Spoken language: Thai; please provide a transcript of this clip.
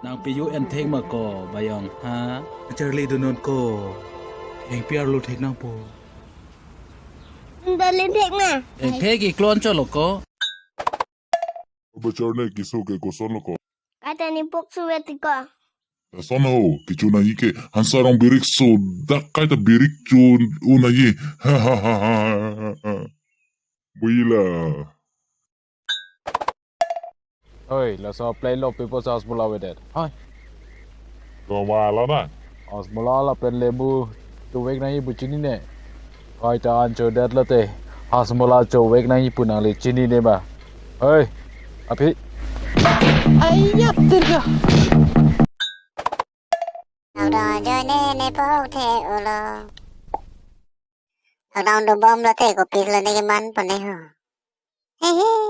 นางไปยุแอนเทงมาก่อบายองฮะเจอรีดูนนโกเองเปียรูเทคนางโป Dah ledek mah. เองเทกี่กลอนจอลโก Bacana que sou que sono ko. Kata ni pok suwe tiko. Sono que chuna que hansaron birik so da kaita birik chun una ye. Ha ha ha ha. Buila. เฮ้ยเราสอบ play low people sauce บุลาเวเดดเฮ้ย ก็มาแล้วนะ ออสบุลาเราเป็นเลบูตัวเวกนายบุจินีเนี่ยคอยจะอันโจเดดละเตฮาสมุลาโจเวกนายปุ่นอะไรจินีเนี่ยมาเฮ้ยอภิไอ้ยับติกะ เอาดอนจอยเน่ในพวกเทโอโลเอาดอนดูบอมละเทก็ปิดละในมันปนในหัวเฮ้เฮ้